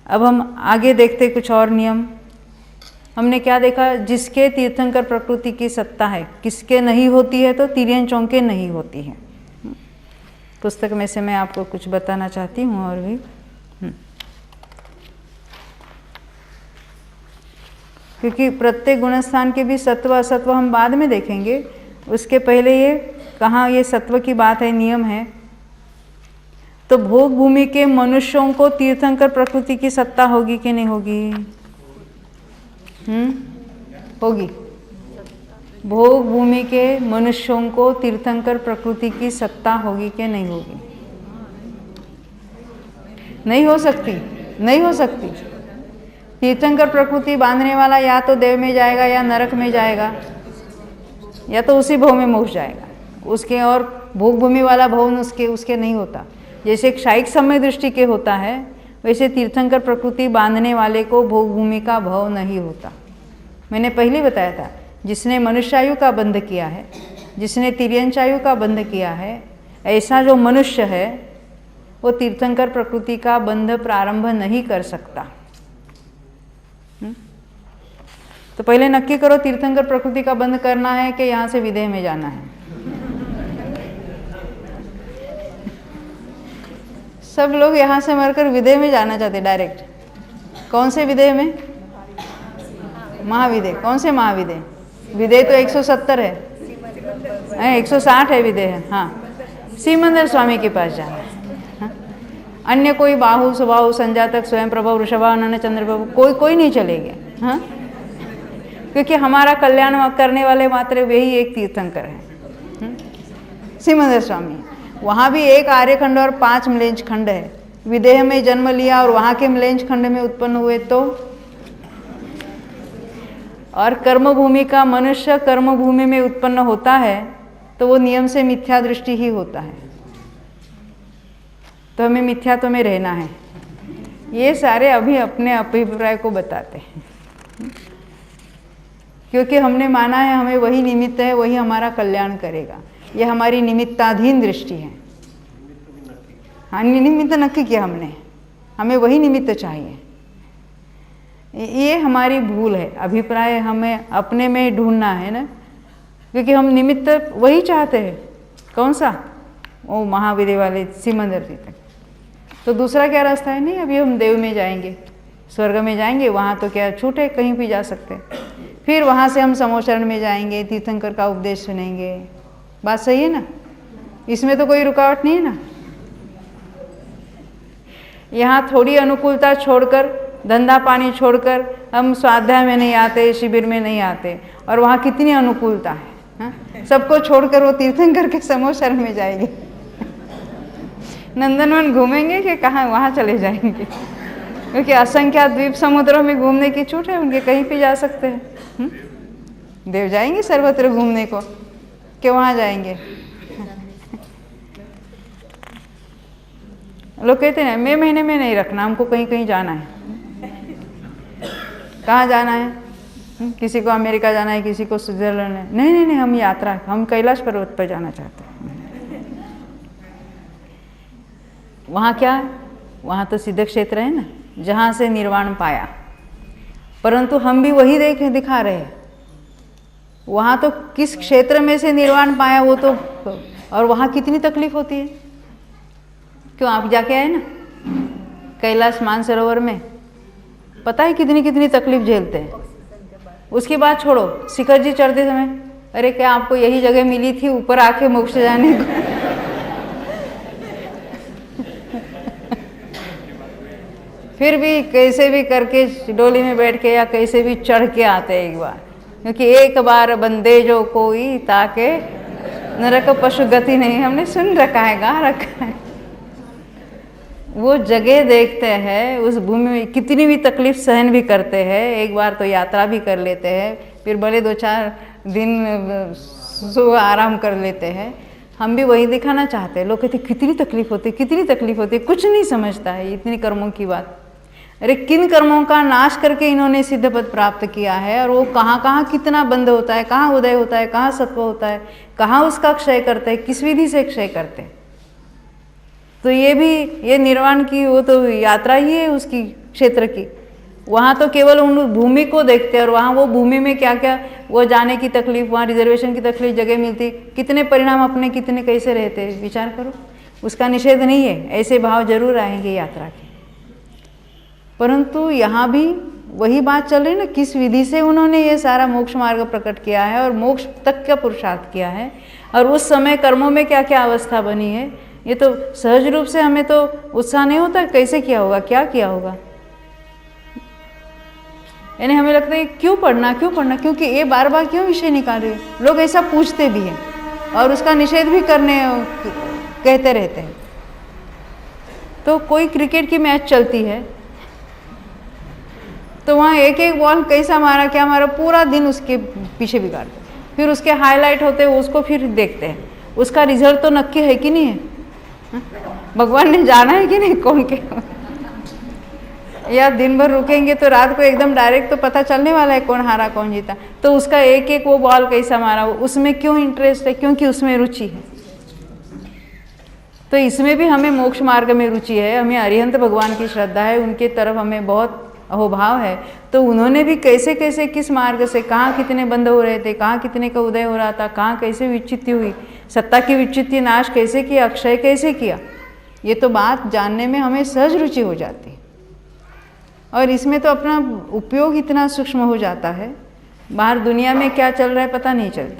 अब हम आगे देखते कुछ और नियम। हमने क्या देखा, जिसके तीर्थंकर प्रकृति की सत्ता है, किसके नहीं होती है, तो तिर्यन चौंके नहीं होती है। पुस्तक में से मैं आपको कुछ बताना चाहती हूँ और भी। क्योंकि प्रत्येक गुणस्थान के भी सत्व असत्व हम बाद में देखेंगे, उसके पहले ये कहाँ ये सत्व की बात है, नियम है। तो भोग भूमि के मनुष्यों को तीर्थंकर प्रकृति की सत्ता होगी कि नहीं होगी? होगी। भोग भूमि के मनुष्यों को तीर्थंकर प्रकृति की सत्ता होगी कि नहीं होगी? नहीं हो सकती, नहीं हो सकती। तीर्थंकर प्रकृति बांधने वाला या तो देव में जाएगा या नरक में जाएगा, या तो उसी भव में मोक्ष जाएगा उसके, और भोग भूमि वाला भवन उसके नहीं होता। जैसे क्षायिक समय दृष्टि के होता है, वैसे तीर्थंकर प्रकृति बांधने वाले को भोग भूमि का भव नहीं होता। मैंने पहले बताया था, जिसने मनुष्यायु का बंध किया है, जिसने तिर्यंचायु का बंध किया है, ऐसा जो मनुष्य है वो तीर्थंकर प्रकृति का बंध प्रारंभ नहीं कर सकता। तो पहले नक्की करो तीर्थंकर प्रकृति का बंध करना है कि यहाँ से विदेह में जाना है। सब लोग यहाँ से मरकर विदेह में जाना चाहते डायरेक्ट। कौन से विदेह में? महाविदेह। कौन से महाविदेह? विदेह तो 170 है, 160 है विदेह। हाँ, सिमंदर स्वामी के पास जाना है। हाँ? अन्य कोई बाहु सुबाहु संजातक स्वयं प्रभु वृषभानन चंद्र प्रभु कोई नहीं चलेंगे। हाँ, क्योंकि हमारा कल्याण करने वाले मात्र वही एक तीर्थंकर है, सिमंदर स्वामी। वहाँ भी एक आर्यखंड और 5 मिलेंज खंड है। विदेह में जन्म लिया और वहाँ के मिलेंज खंड में उत्पन्न हुए तो, और कर्मभूमि का मनुष्य कर्मभूमि में उत्पन्न होता है तो वो नियम से मिथ्या दृष्टि ही होता है। तो हमें मिथ्यात्व में रहना है। ये सारे अभी अपने अभिप्राय को बताते हैं, क्योंकि हमने माना है हमें वही निमित्त है, वही हमारा कल्याण करेगा। ये हमारी निमित्ताधीन दृष्टि है। हाँ, निमित्त नक्की किया हमने, हमें वही निमित्त चाहिए। ये हमारी भूल है। अभिप्राय हमें अपने में ढूंढना है ना, क्योंकि हम निमित्त वही चाहते हैं। कौन सा? वो महाविदेह वाले सिमंदर जी तक। तो दूसरा क्या रास्ता है? नहीं, अभी हम देव में जाएंगे, स्वर्ग में जाएंगे, वहाँ तो क्या छूट है, कहीं भी जा सकते हैं। फिर वहाँ से हम समोचरण में जाएंगे, तीर्थंकर का उपदेश सुनेंगे। बात सही है ना? इसमें तो कोई रुकावट नहीं है ना। यहाँ थोड़ी अनुकूलता छोड़कर, धंधा पानी छोड़कर हम स्वाध्याय में नहीं आते, शिविर में नहीं आते, और वहाँ कितनी अनुकूलता है। हाँ? सबको छोड़कर वो तीर्थंकर के समोचरण में जाएंगे। नंदनवन घूमेंगे कि कहाँ, वहाँ चले जाएंगे, क्योंकि असंख्यात द्वीप समुद्रों में घूमने की छूट है उनके, कहीं भी जा सकते हैं। देव जाएंगे सर्वत्र घूमने को कि वहाँ जाएंगे? लोग कहते हैं मई महीने में नहीं रखना, हमको कहीं कहीं जाना है। कहाँ जाना है? किसी को अमेरिका जाना है, किसी को स्विट्जरलैंड है। नहीं नहीं नहीं, हम यात्रा, हम कैलाश पर्वत पर जाना चाहते हैं। वहाँ क्या है? वहाँ तो सिद्ध क्षेत्र है ना, जहाँ से निर्वाण पाया। परंतु हम भी वही दिखा रहे हैं। वहाँ तो किस क्षेत्र में से निर्वाण पाया वो तो, और वहाँ कितनी तकलीफ होती है। क्यों, आप जाके आए ना कैलाश मानसरोवर में, पता है कितनी कितनी तकलीफ झेलते हैं। उसकी बात छोड़ो, शिखर जी चढ़ते समय, अरे क्या आपको यही जगह मिली थी ऊपर आके मोक्ष जाने को? फिर भी कैसे भी करके डोली में बैठ के या कैसे भी चढ़ के आते हैं एक बार, क्योंकि एक बार बंदे जो कोई ताके नरक पशु गति नहीं, हमने सुन रखा है, गा रखा है। वो जगह देखते हैं, उस भूमि में कितनी भी तकलीफ सहन भी करते हैं, एक बार तो यात्रा भी कर लेते हैं, फिर भले 2-4 दिन सो आराम कर लेते हैं। हम भी वही दिखाना चाहते हैं। लोग कहते कितनी तकलीफ होती, कितनी तकलीफ होती, कुछ नहीं समझता है इतनी कर्मों की बात। अरे किन कर्मों का नाश करके इन्होंने सिद्ध पद प्राप्त किया है, और वो कहाँ कहाँ कितना बंद होता है, कहाँ उदय होता है, कहाँ सत्व होता है, कहाँ उसका क्षय करते हैं, किस विधि से क्षय करते हैं। तो ये भी, ये निर्वाण की वो तो यात्रा ही है उसकी, क्षेत्र की, वहाँ तो केवल उन भूमि को देखते हैं और वहाँ वो भूमि में क्या क्या वो जाने की तकलीफ, वहाँ रिजर्वेशन की तकलीफ, जगह मिलती, कितने परिणाम अपने कितने कैसे रहते, विचार करो। उसका निषेध नहीं है, ऐसे भाव जरूर आएंगे यात्रा के, परंतु यहाँ भी वही बात चल रही ना, किस विधि से उन्होंने ये सारा मोक्ष मार्ग प्रकट किया है और मोक्ष तक का पुरुषार्थ किया है, और उस समय कर्मों में क्या क्या अवस्था बनी है, ये तो सहज रूप से हमें तो उत्साह नहीं होता कैसे किया होगा, क्या किया होगा। यानी हमें लगता है क्यों पढ़ना, क्योंकि ये बार बार क्यों विषय निकाल रहे हैं। लोग ऐसा पूछते भी हैं और उसका निषेध भी कहते रहते हैं। तो कोई क्रिकेट की मैच चलती है तो वहाँ एक एक बॉल कैसा मारा, क्या मारा, पूरा दिन उसके पीछे बिगाड़ते, फिर उसके हाईलाइट होते हैं, उसको फिर देखते हैं, उसका रिजल्ट तो नक्की है कि नहीं है, भगवान ने जाना है कि नहीं कौन के, या दिन भर रुकेंगे तो रात को एकदम डायरेक्ट तो पता चलने वाला है कौन हारा कौन जीता। तो उसका एक एक वो बॉल कैसा मारा, उसमें क्यों इंटरेस्ट है, क्योंकि उसमें रुचि है। तो इसमें भी हमें मोक्ष मार्ग में रुचि है, हमें अरिहंत भगवान की श्रद्धा है, उनके तरफ हमें बहुत अहोभाव है। तो उन्होंने भी कैसे कैसे किस मार्ग से कहाँ कितने बंद हो रहे थे, कहाँ कितने का उदय हो रहा था, कहाँ कैसे विच्छित्ति हुई, सत्ता की विच्छित्ति नाश कैसे किया, अक्षय कैसे किया, ये तो बात जानने में हमें सहज रुचि हो जाती है। और इसमें तो अपना उपयोग इतना सूक्ष्म हो जाता है, बाहर दुनिया में क्या चल रहा है पता नहीं चलता है।